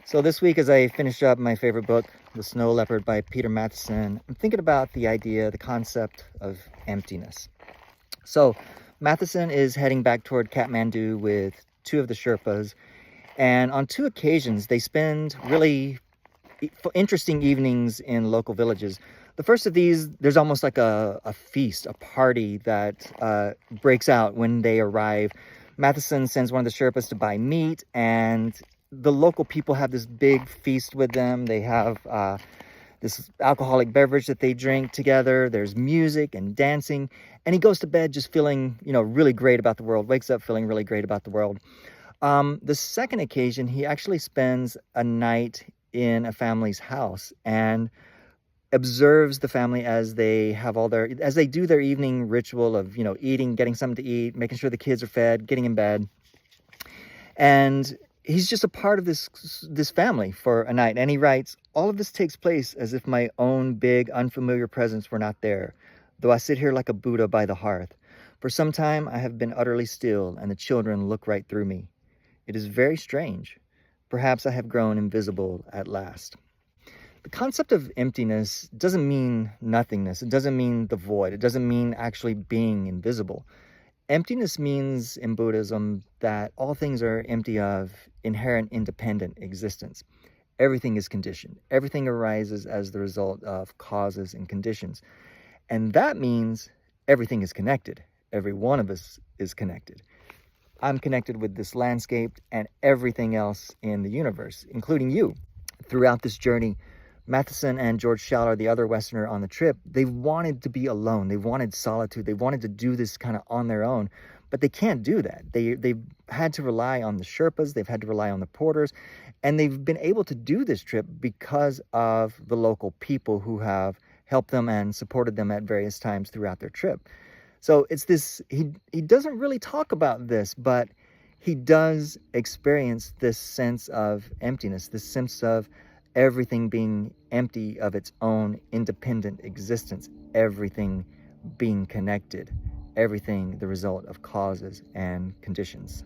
So this week, as I finish up my favorite book, The Snow Leopard by Peter Matheson, I'm thinking about the concept of emptiness. So Matheson is heading back toward Kathmandu with two of the Sherpas, and on two occasions, they spend really interesting evenings in local villages. The first of these, there's almost like a feast, a party that breaks out when they arrive. Matheson sends one of the Sherpas to buy meat, and the local people have this big feast with them. They have this alcoholic beverage that they drink together. There's music and dancing, and he goes to bed just feeling, really great about the world, wakes up feeling really great about the world. The second occasion, he actually spends a night in a family's house and observes the family as they do their evening ritual of, eating, getting something to eat, making sure the kids are fed, getting in bed. And he's just a part of this family for a night. And he writes, all of this takes place as if my own big, unfamiliar presence were not there, though I sit here like a Buddha by the hearth. For some time I have been utterly still, and the children look right through me. It is very strange. Perhaps I have grown invisible at last. The concept of emptiness doesn't mean nothingness. It doesn't mean the void. It doesn't mean actually being invisible. Emptiness means, in Buddhism, that all things are empty of inherent independent existence. Everything is conditioned. Everything arises as the result of causes and conditions. And that means everything is connected. Every one of us is connected. I'm connected with this landscape and everything else in the universe, including you. Throughout this journey, Matheson and George Schaller, the other Westerner on the trip, they wanted to be alone. They wanted solitude. They wanted to do this kind of on their own, but they can't do that. They've had to rely on the Sherpas. They've had to rely on the porters, and they've been able to do this trip because of the local people who have helped them and supported them at various times throughout their trip. So it's this, he doesn't really talk about this, but he does experience this sense of emptiness, this sense of everything being empty of its own independent existence, everything being connected, everything the result of causes and conditions.